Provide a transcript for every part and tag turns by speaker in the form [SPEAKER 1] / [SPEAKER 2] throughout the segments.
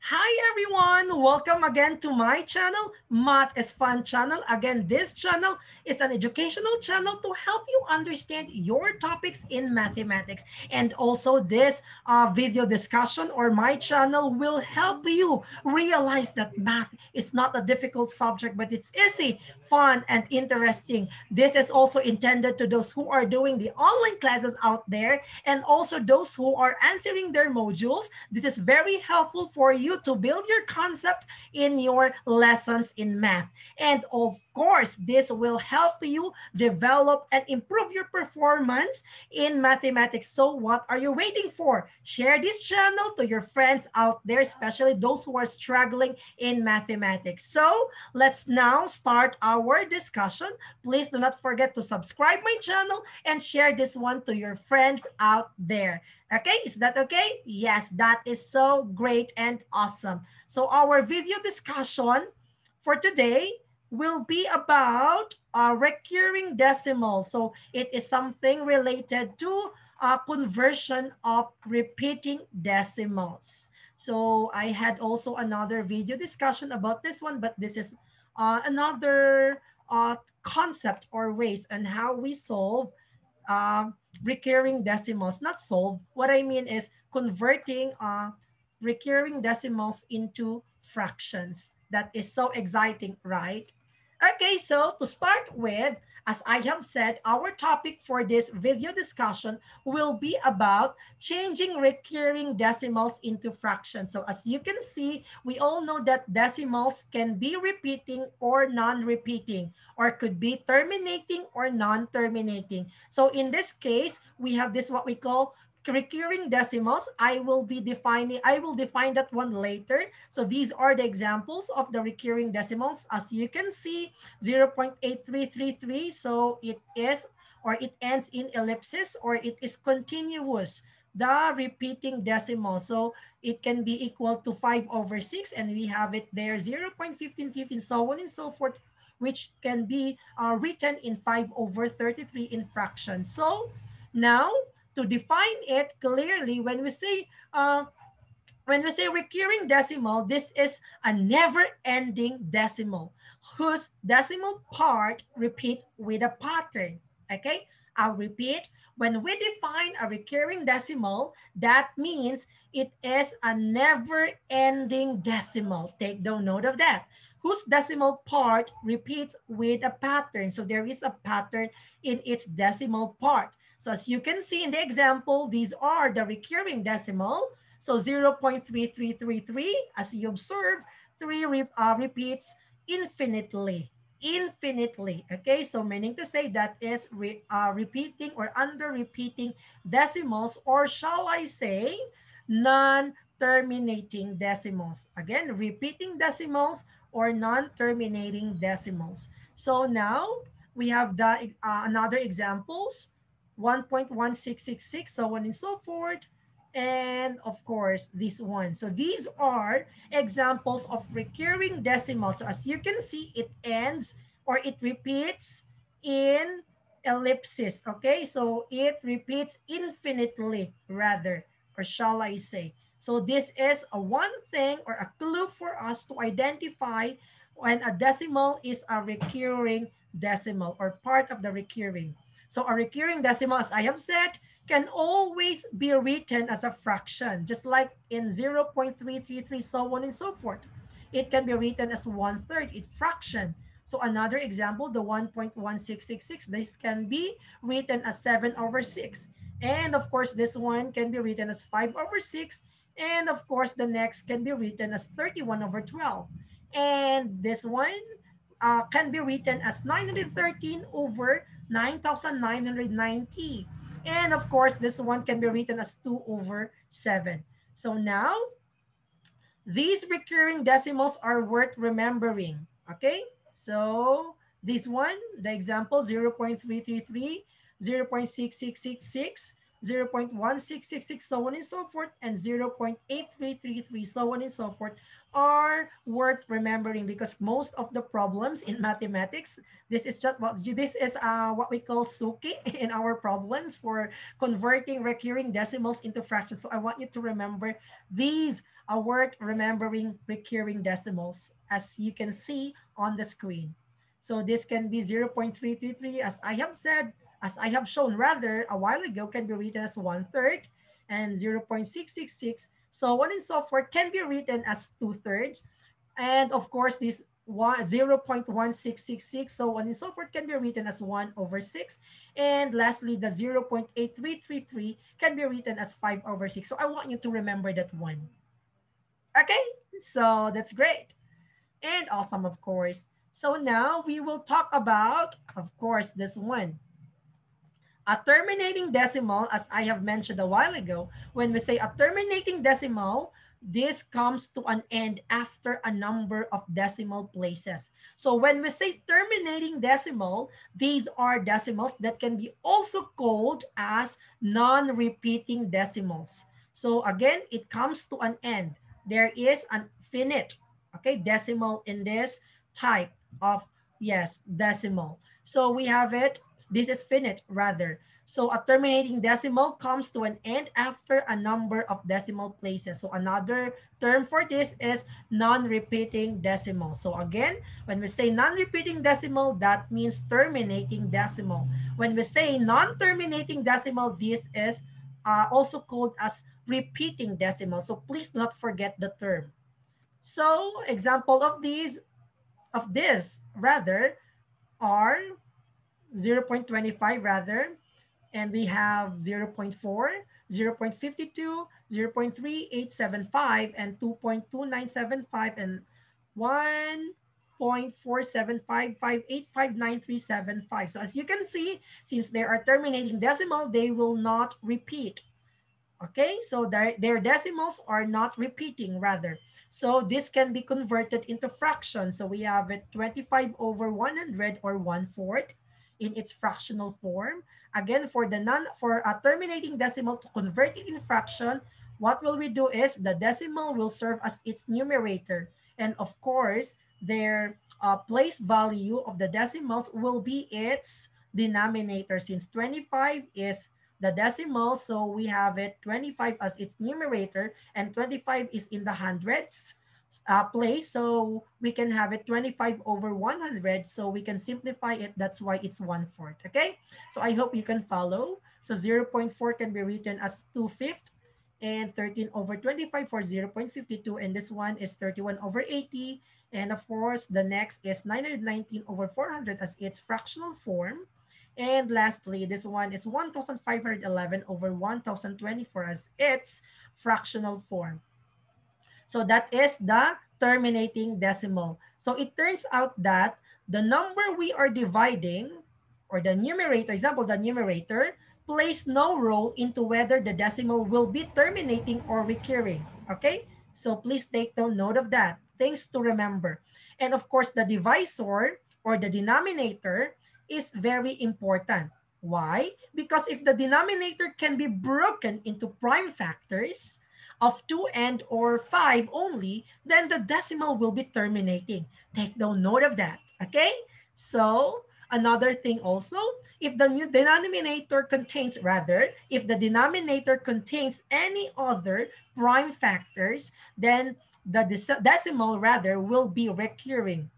[SPEAKER 1] Hi everyone! Welcome again to my channel, Math is Fun channel. Again, this channel is an educational channel to help you understand your topics in mathematics. And also this video discussion or my channel will help you realize that math is not a difficult subject, but it's easy, fun, and interesting. This is also intended to those who are doing the online classes out there and also those who are answering their modules. This is very helpful for you to build your concept in your lessons in math. And of course, this will help you develop and improve your performance in mathematics. So what are you waiting for? Share this channel to your friends out there, especially those who are struggling in mathematics. So let's now start our discussion. Please do not forget to subscribe my channel and share this one to your friends out there. Okay, is that okay? Yes, that is so great and awesome. So our video discussion for today will be about recurring decimal. So it is something related to conversion of repeating decimals. So I had also another video discussion about this one, but this is another concept or ways on how we solve recurring decimals. Not solve. What I mean is converting recurring decimals into fractions. That is so exciting, right? Okay, so to start with, as I have said, our topic for this video discussion will be about changing recurring decimals into fractions. So as you can see, we all know that decimals can be repeating or non-repeating, or could be terminating or non-terminating. So in this case, we have this what we call recurring decimals. I will define that one later. So these are the examples of the recurring decimals. As you can see, 0.8333. So it is, or it ends in ellipsis, or it is continuous, the repeating decimal. So it can be equal to 5/6, and we have it there 0.1515, so on and so forth, which can be written in 5/33 in fractions. So now, to define it clearly, when we say recurring decimal, this is a never-ending decimal whose decimal part repeats with a pattern. Okay, I'll repeat. When we define a recurring decimal, that means it is a never-ending decimal. Take the note of that. Whose decimal part repeats with a pattern. So there is a pattern in its decimal part. So as you can see in the example, these are the recurring decimal. So 0.3333, as you observe, repeats infinitely. Infinitely. Okay, so meaning to say that is repeating or under repeating decimals, or shall I say non-terminating decimals. Again, repeating decimals or non-terminating decimals. So now we have the another examples, 1.1666, so on and so forth. And of course, this one. So these are examples of recurring decimals. So as you can see, it ends or it repeats in ellipsis. Okay, so it repeats infinitely rather, or shall I say. So this is a one thing or a clue for us to identify when a decimal is a recurring decimal or part of the recurring. So a recurring decimal, as I have said, can always be written as a fraction, just like in 0.333, so on and so forth. It can be written as 1/3, it's fraction. So another example, the 1.1666, this can be written as 7/6. And of course, this one can be written as 5/6. And of course, the next can be written as 31/12. And this one can be written as 913 over 9,990. And of course, this one can be written as 2/7. So now, these recurring decimals are worth remembering. Okay? So this one, the example 0.333, 0.6666, 0.1666, so on and so forth, and 0.8333, so on and so forth, are worth remembering because most of the problems in mathematics, this is what we call suki in our problems for converting recurring decimals into fractions. So I want you to remember these are worth remembering recurring decimals, as you can see on the screen. So this can be 0.333, as I have said, as I have shown rather a while ago, can be written as 1/3, and 0.666, so on and so forth, can be written as 2/3. And of course, this 0.1666, so on and so forth, can be written as 1/6. And lastly, the 0.8333 can be written as 5/6. So I want you to remember that one. Okay, so that's great and awesome, of course. So now we will talk about, of course, this one. A terminating decimal, as I have mentioned a while ago, when we say a terminating decimal, this comes to an end after a number of decimal places. So when we say terminating decimal, these are decimals that can be also called as non-repeating decimals. So again, it comes to an end. There is an finite, okay, decimal in this type of, yes, decimal. So we have it, this is finite rather. So a terminating decimal comes to an end after a number of decimal places. So another term for this is non-repeating decimal. So again, when we say non-repeating decimal, that means terminating decimal. When we say non-terminating decimal, this is also called as repeating decimal. So please do not forget the term. So example of this rather are 0.25 rather, and we have 0.4, 0.52, 0.3875, and 2.2975, and 1.475585935. So as you can see, since they are terminating decimal, they will not repeat. Okay, so their decimals are not repeating rather. So this can be converted into fractions. So we have it 25/100 or 1/4 in its fractional form. Again, for a terminating decimal, to convert it in fraction, what will we do is the decimal will serve as its numerator. And of course, their place value of the decimals will be its denominator, since 25 is the decimal, so we have it 25 as its numerator, and 25 is in the hundreds place, so we can have it 25/100, so we can simplify it. That's why it's 1/4. Okay, so I hope you can follow. So 0.4 can be written as 2/5, and 13/25 for 0.52, and this one is 31/80, and of course the next is 919/400 as its fractional form. And lastly, this one is 1511/1024 as its fractional form. So that is the terminating decimal. So it turns out that the number we are dividing, or the numerator, example, the numerator, plays no role into whether the decimal will be terminating or recurring. Okay? So please take down note of that. Things to remember. And of course, the divisor or the denominator is very important. Why? Because if the denominator can be broken into prime factors of 2 and or 5 only, then the decimal will be terminating. Take down note of that, okay? So another thing also, if the new denominator contains, if the denominator contains any other prime factors, then the decimal will be recurring.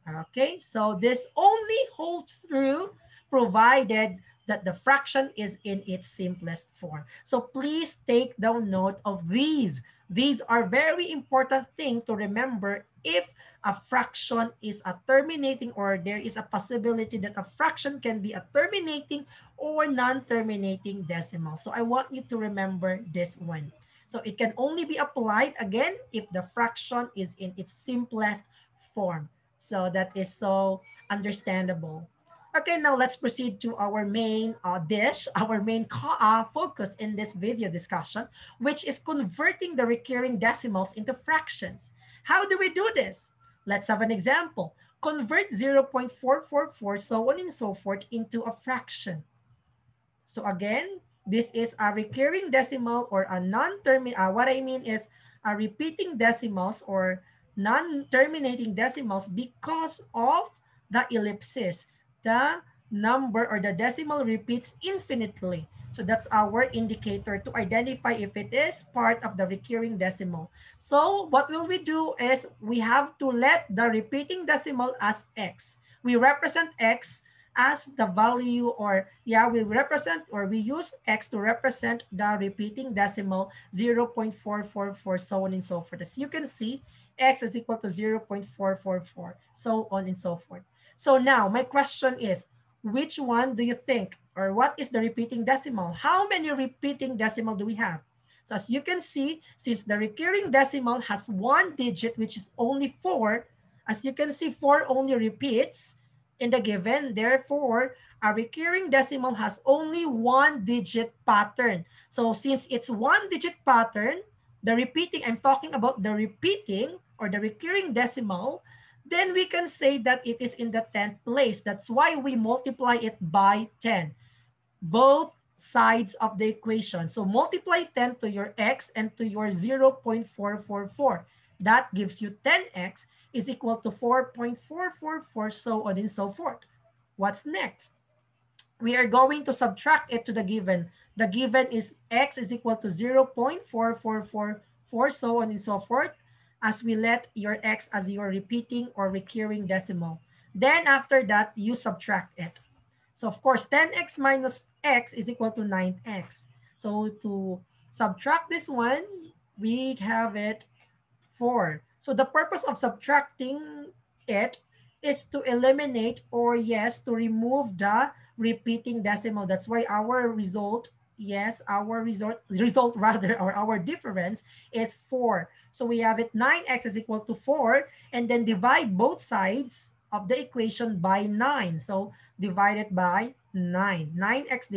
[SPEAKER 1] Okay, so this only holds true provided that the fraction is in its simplest form. So please take down note of these. These are very important thing to remember if a fraction is a terminating, or there is a possibility that a fraction can be a terminating or non-terminating decimal. So I want you to remember this one. So it can only be applied again if the fraction is in its simplest form. So that is so understandable. Okay, now let's proceed to our main dish, our main focus in this video discussion, which is converting the recurring decimals into fractions. How do we do this? Let's have an example. Convert 0.444, so on and so forth, into a fraction. So again, This is a recurring decimal or a non-terminating, what I mean is a repeating decimals or non-terminating decimals because of the ellipsis. The number or the decimal repeats infinitely. So that's our indicator to identify if it is part of the recurring decimal. So what will we do is we have to let the repeating decimal as x. We represent x as the value, or yeah, we represent or we use x to represent the repeating decimal 0.444, so on and so forth. As you can see, x is equal to 0.444, so on and so forth. So now my question is, which one do you think, or what is the repeating decimal? How many repeating decimal do we have? So as you can see, since the recurring decimal has one digit, which is only 4, as you can see, 4 only repeats in the given. Therefore, a recurring decimal has only one digit pattern. So since it's one digit pattern, the repeating, I'm talking about the repeating or the recurring decimal, then we can say that it is in the 10th place. That's why we multiply it by 10, both sides of the equation. So multiply 10 to your x and to your 0.444. That gives you 10x is equal to 4.444, so on and so forth. What's next? We are going to subtract it to the given. The given is x is equal to 0.4444, so on and so forth, as we let your x as your repeating or recurring decimal. Then after that, you subtract it. So of course, 10x minus x is equal to 9x. So to subtract this one, we have it 4. So the purpose of subtracting it is to eliminate, or yes, to remove the repeating decimal. That's why our result, yes, our result rather, or our difference is 4. So we have it 9x is equal to 4, and then divide both sides of the equation by 9. So divided by 9. 9x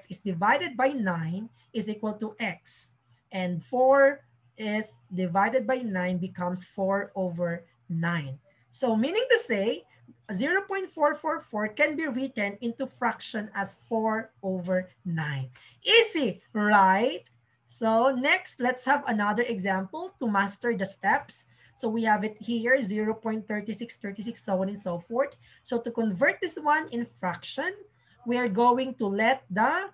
[SPEAKER 1] is divided by 9 is equal to x. And 4 is divided by 9 becomes 4 over 9. So meaning to say, 0.444 can be written into fraction as 4 over 9. Easy, right? So next, let's have another example to master the steps. So we have it here, 0.3636, so on and so forth. So to convert this one in fraction, we are going to let the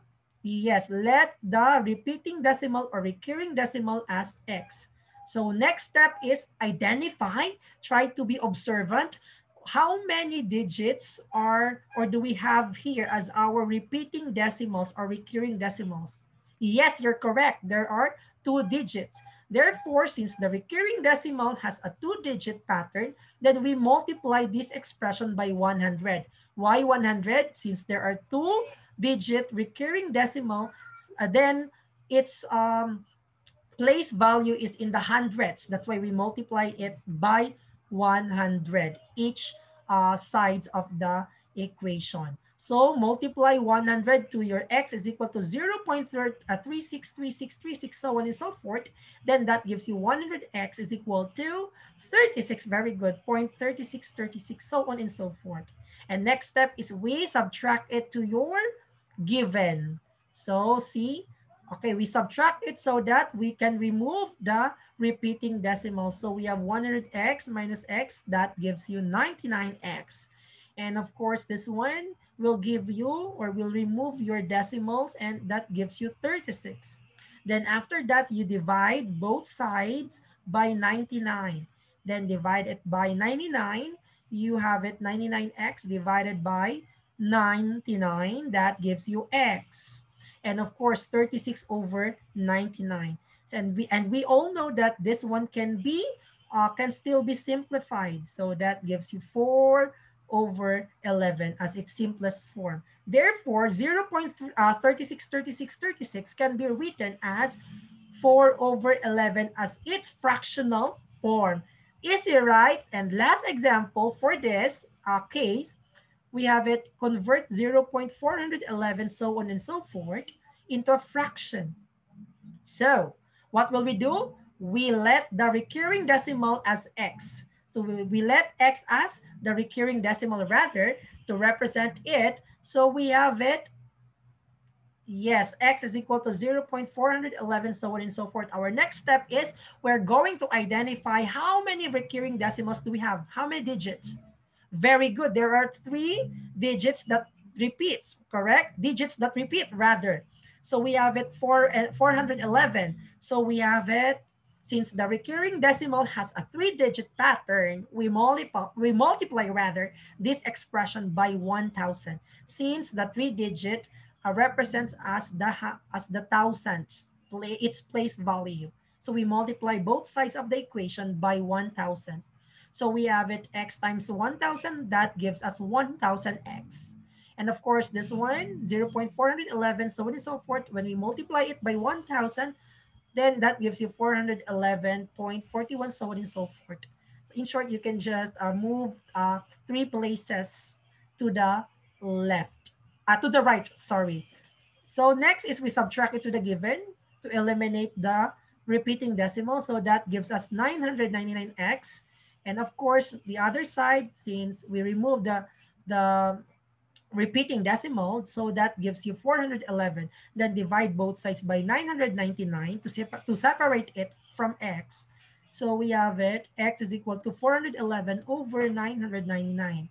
[SPEAKER 1] repeating decimal or recurring decimal as x. So next step is identify, try to be observant. How many digits are, or do we have here as our repeating decimals or recurring decimals? Yes, you're correct. There are 2 digits. Therefore, since the recurring decimal has a 2-digit pattern, then we multiply this expression by 100. Why 100? Since there are 2-digit recurring decimal, then its place value is in the hundreds. That's why we multiply it by 100, each sides of the equation. So multiply 100 to your x is equal to 0.363636, so on and so forth. Then that gives you 100x is equal to 36. Very good. 0.3636, so on and so forth. And next step is we subtract it to your given. So see, okay, we subtract it so that we can remove the repeating decimal. So we have 100x minus x, that gives you 99x. And of course, this one will give you, or will remove your decimals, and that gives you 36. Then after that, you divide both sides by 99. Then divide it by 99. You have it 99x divided by 99. That gives you x. And of course, 36 over 99. And we all know that this one can still be simplified. So that gives you 4 over 11 as its simplest form. Therefore, 0.363636 can be written as 4 over 11 as its fractional form. Easy, right? And last example for this case, we have it convert 0.411, so on and so forth, into a fraction. So what will we do? We let the recurring decimal as x. So we let x as the recurring decimal rather to represent it. So we have it Yes, x is equal to 0.411, so on and so forth. Our next step is we're going to identify how many recurring decimals do we have? How many digits? Very good. There are 3 digits that repeats, correct? Digits that repeat, rather. So we have it for 411. So we have it, since the recurring decimal has a 3-digit pattern, we multiply rather this expression by 1,000. Since the 3-digit represents as the thousands, its place value. So we multiply both sides of the equation by 1,000. So we have it x times 1,000, that gives us 1,000x. And of course, this one, 0.411, so on and so forth. When we multiply it by 1,000, then that gives you 411.41, so on and so forth. So in short, you can just move 3 places to the left, to the right, sorry. So next is we subtract it to the given to eliminate the repeating decimal. So that gives us 999x. And of course, the other side, since we remove the repeating decimal, so that gives you 411. Then divide both sides by 999 to separate it from x. So we have it, x is equal to 411 over 999.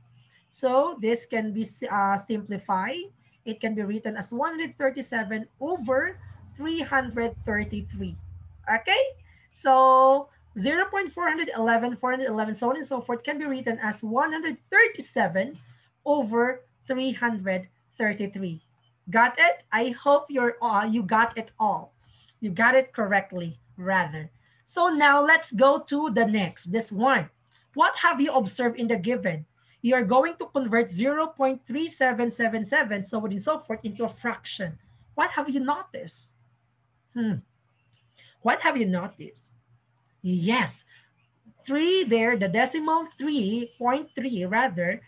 [SPEAKER 1] So this can be simplified. It can be written as 137 over 333. Okay? So 0.411, 411, so on and so forth can be written as 137 over 333. Got it? I hope you got it all. You got it correctly, rather. So now let's go to the next, this one. What have you observed in the given? You are going to convert 0.3777, so on and so forth, into a fraction. What have you noticed? What have you noticed? Yes, 3 there, the decimal 3.3 rather,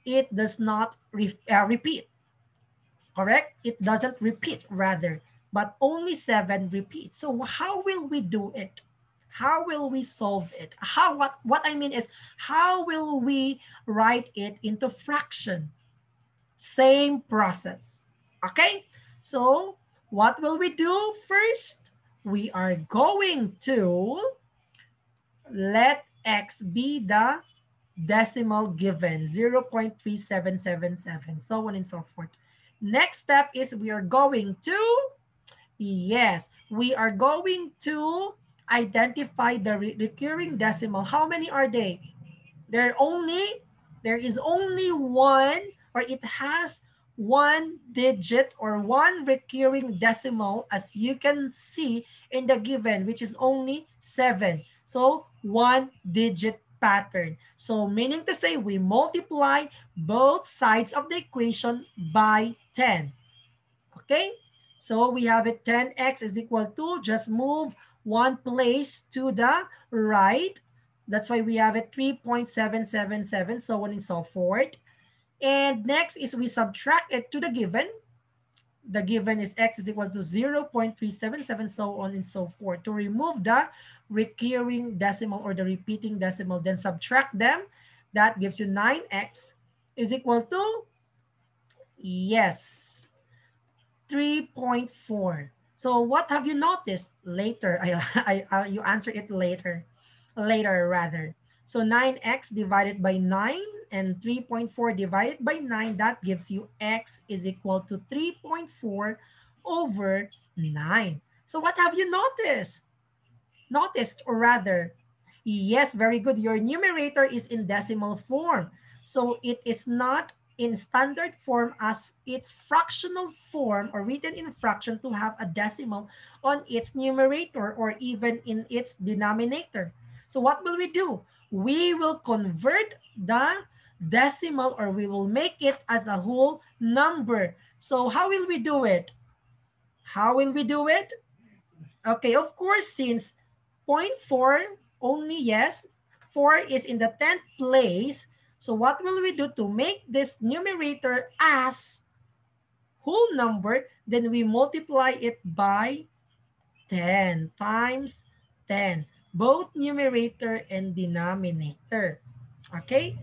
[SPEAKER 1] it does not repeat, correct? It doesn't repeat rather, but only 7 repeats. So how will we do it? How will we solve it? What I mean is, how will we write it into fraction? Same process, okay? So what will we do first? We are going to let x be the decimal given, 0.3777, so on and so forth. Next step is we are going to, yes, we are going to identify the recurring decimal. How many are they? There is only one, or it has 1 digit or 1 recurring decimal, as you can see in the given, which is only 7. So 1 digit pattern. So meaning to say we multiply both sides of the equation by 10. Okay? So we have it 10x is equal to, just move 1 place to the right. That's why we have it 3.777, so on and so forth. And next is we subtract it to the given. The given is x is equal to 0.377, so on and so forth. To remove the recurring decimal or the repeating decimal, then subtract them. That gives you 9x is equal to, yes, 3.4. So what have you noticed? Later, you answer it later rather. So 9x divided by 9 and 3.4 divided by 9, that gives you x is equal to 3.4 over 9. So what have you noticed? Or rather, yes, very good. Your numerator is in decimal form. So it is not in standard form as its fractional form, or written in fraction, to have a decimal on its numerator or even in its denominator. So what will we do? We will convert the decimal, or we will make it as a whole number. So how will we do it? Okay, of course, since 0.4 only, yes, 4 is in the 10th place. So what will we do to make this numerator as whole number? Then we multiply it by 10 times 10, both numerator and denominator. Okay?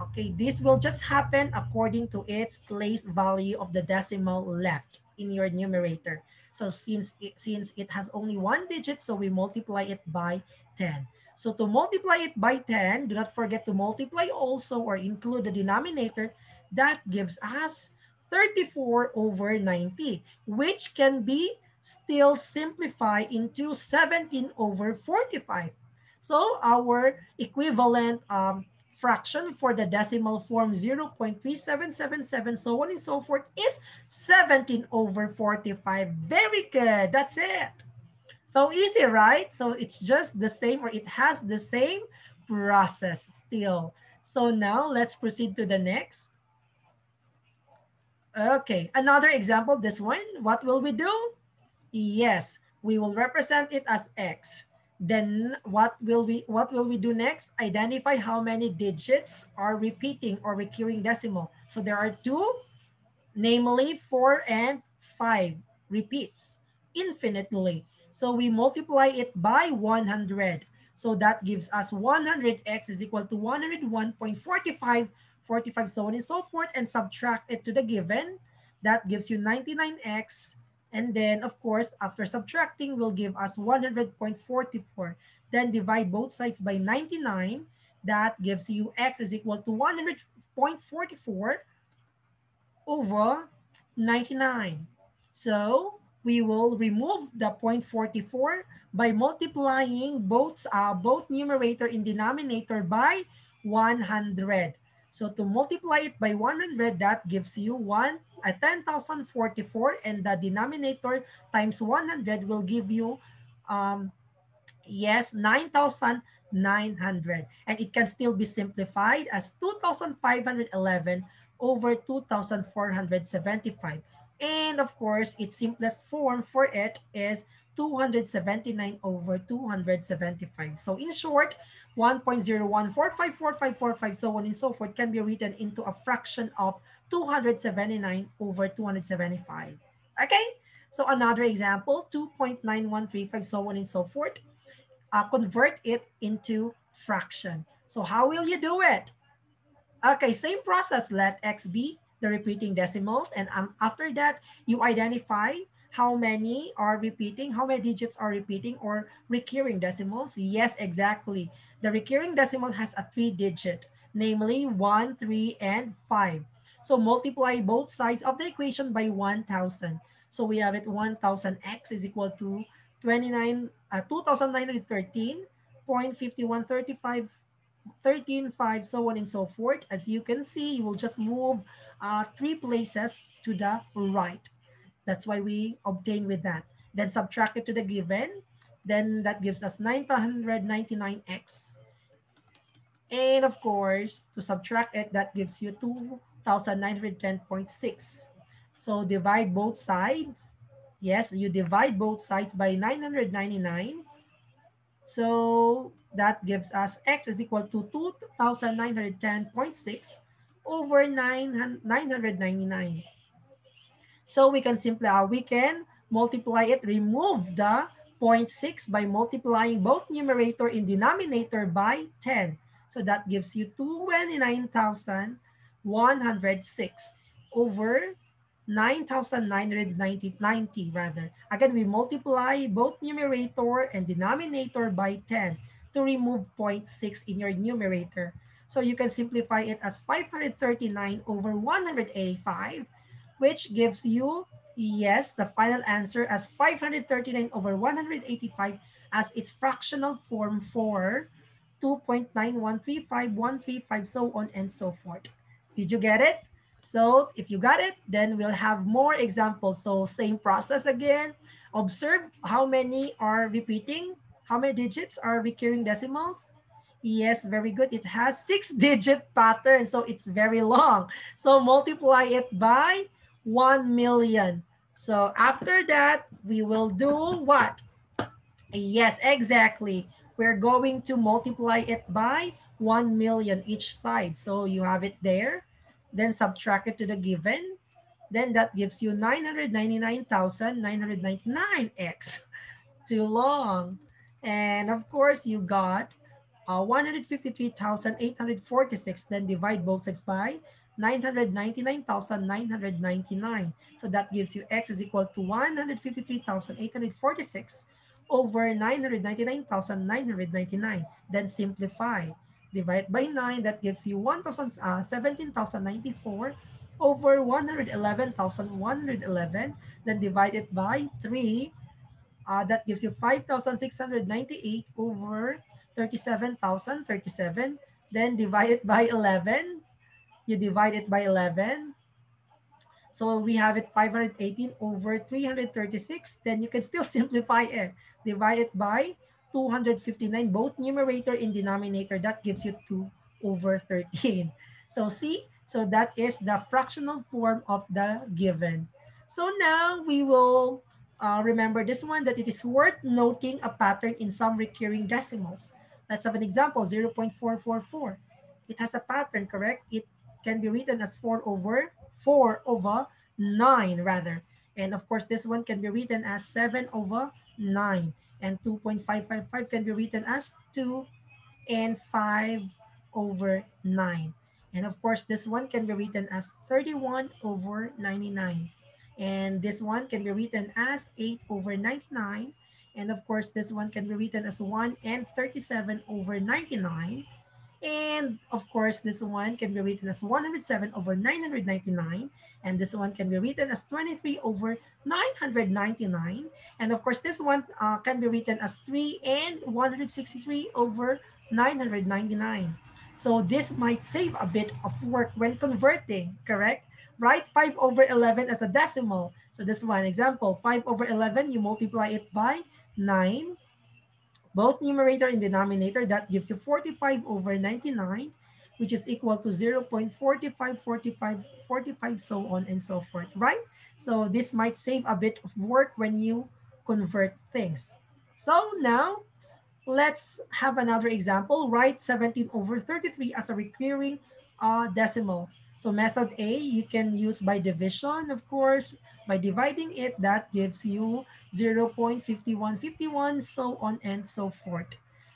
[SPEAKER 1] Okay, this will just happen according to its place value of the decimal left. in your numerator. So since it has only one digit, so we multiply it by 10. So to multiply it by 10, do not forget to multiply also or include the denominator. That gives us 34 over 90, which can be still simplified into 17 over 45. So our equivalent fraction for the decimal form 0.3777, so on and so forth, is 17 over 45. Very good. That's it. So easy, right? So it's just the same, or it has the same process still. So now let's proceed to the next. Okay, another example, this one. What will we do? Yes, we will represent it as X. Then what will we do next? Identify how many digits are repeating or recurring decimal. So there are two, namely 4 and 5 repeats infinitely. So we multiply it by 100. So that gives us 100x is equal to 101.45, 45, so on and so forth, and subtract it to the given. That gives you 99x. And then, of course, after subtracting, will give us 100.44. Then divide both sides by 99. That gives you x is equal to 100.44 over 99. So we will remove the 0.44 by multiplying both numerator and denominator by 100. So to multiply it by 100, that gives you 10,044, and the denominator times 100 will give you yes, 9,900. And it can still be simplified as 2,511 over 2,475. And of course, its simplest form for it is 279 over 275. So in short, 1.01454545, so on and so forth, can be written into a fraction of 279 over 275. Okay? So another example, 2.9135, so on and so forth. Convert it into fraction. So how will you do it? Okay, same process. Let x be the repeating decimals. And after that, you identify how many are repeating, how many digits are repeating or recurring decimals. Yes, exactly. The recurring decimal has a 3-digit, namely 1, 3, and 5. So multiply both sides of the equation by 1,000. So we have it 1,000x is equal to 2,913.5135, 13, 5, so on and so forth. As you can see, you will just move 3 places to the right. That's why we obtain with that. Then subtract it to the given. Then that gives us 999x. And of course, to subtract it, that gives you 2,910.6. So divide both sides. Yes, you divide both sides by 999. So that gives us x is equal to 2,910.6 over 999. So we can multiply it, remove the 0.6 by multiplying both numerator and denominator by 10. So that gives you 29,106 over 9,990 rather. Again, we multiply both numerator and denominator by 10 to remove 0.6 in your numerator. So you can simplify it as 539 over 185, which gives you, yes, the final answer as 539 over 185 as its fractional form for 2.9135135, so on and so forth. Did you get it? So if you got it, then we'll have more examples. So same process again. Observe how many are repeating, how many digits are recurring decimals. Yes, very good. It has 6-digit pattern, so it's very long. So multiply it by 1 million. So after that, we will do what? Yes, exactly. We're going to multiply it by 1 million each side. So you have it there. Then subtract it to the given. Then that gives you 999,999x. Too long. And of course, you got 153,846. Then divide both sides by 999,999. So that gives you x is equal to 153,846 over 999,999. Then simplify. Divide by 9, that gives you 17,094 over 111,111. Then divide it by 3. That gives you 5,698 over 37,037. Then divide it by 11. You divide it by 11. So we have it 518 over 336. Then you can still simplify it. Divide it by 259, both numerator and denominator. That gives you 2 over 13. So see, so that is the fractional form of the given. So now we will remember this one, that it is worth noting a pattern in some recurring decimals. Let's have an example, 0.444. It has a pattern, correct? It can be written as 4 over 9 rather. And of course, this one can be written as 7 over 9. And 2.555 can be written as 2 and 5 over 9. And of course, this one can be written as 31 over 99. And this one can be written as 8 over 99. And of course, this one can be written as 1 and 37 over 99. And of course, this one can be written as 107 over 999. And this one can be written as 23 over 999. And of course, this one can be written as 3 and 163 over 999. So this might save a bit of work when converting, correct? Write 5 over 11 as a decimal. So this one example, 5 over 11, you multiply it by 9. Both numerator and denominator, that gives you 45 over 99, which is equal to 0.454545, so on and so forth, right? So this might save a bit of work when you convert things. So now, let's have another example. Write 17 over 33 as a recurring decimal. So method A, you can use by division, of course. By dividing it, that gives you 0.5151, so on and so forth.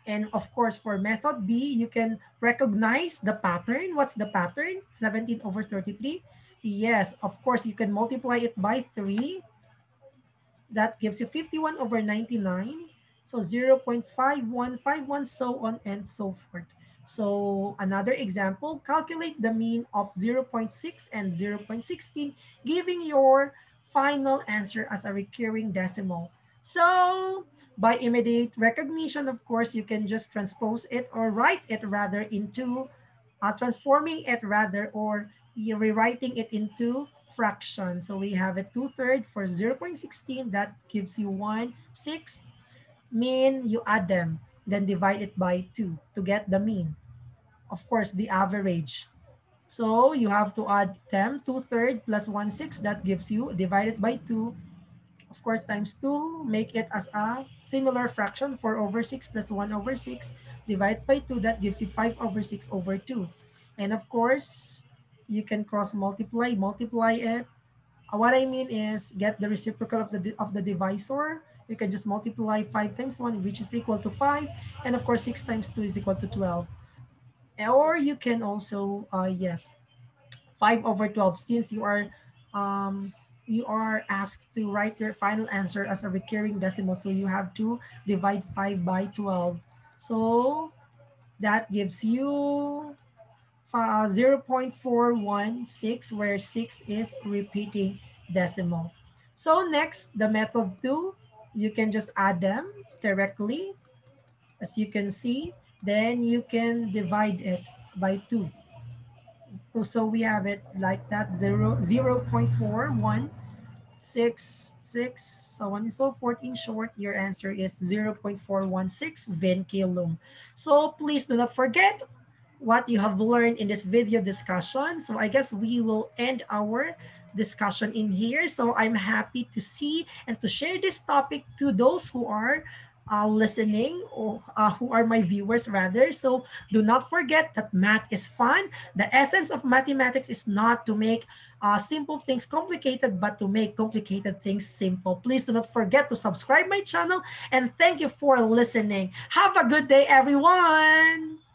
[SPEAKER 1] And of course, for method B, you can recognize the pattern. What's the pattern? 17 over 33. Yes, of course, you can multiply it by 3. That gives you 51 over 99. So 0.5151, so on and so forth. So another example, calculate the mean of 0.6 and 0.16, giving your final answer as a recurring decimal. So by immediate recognition, of course, you can just transpose it or write it rather into, transforming it rather, or rewriting it into fraction. So we have a 2/3 for 0.16. That gives you 1/6. Mean, you add them, then divide it by 2 to get the mean. Of course, the average. So you have to add them, 2/3 plus 1/6. That gives you, divided by 2. Of course, times 2, make it as a similar fraction, 4 over 6 plus 1 over 6. Divide by 2, that gives you 5 over 6 over 2. And of course, you can cross multiply it. What I mean is get the reciprocal of the divisor. You can just multiply 5 times 1, which is equal to 5. And of course, 6 times 2 is equal to 12. Or you can also, yes, 5 over 12, since you are asked to write your final answer as a recurring decimal. So you have to divide 5 by 12. So that gives you 0.416, where 6 is repeating decimal. So next, the method 2, you can just add them directly, as you can see. Then you can divide it by 2. So we have it like that, 0.4166, so on and so forth. In short, your answer is 0.416 vinculum. So please do not forget what you have learned in this video discussion. So I guess we will end our discussion in here. So I'm happy to see and to share this topic to those who are listening, or who are my viewers rather. So do not forget that math is fun. The essence of mathematics is not to make simple things complicated, but to make complicated things simple. Please do not forget to subscribe my channel, and thank you for listening. Have a good day, everyone.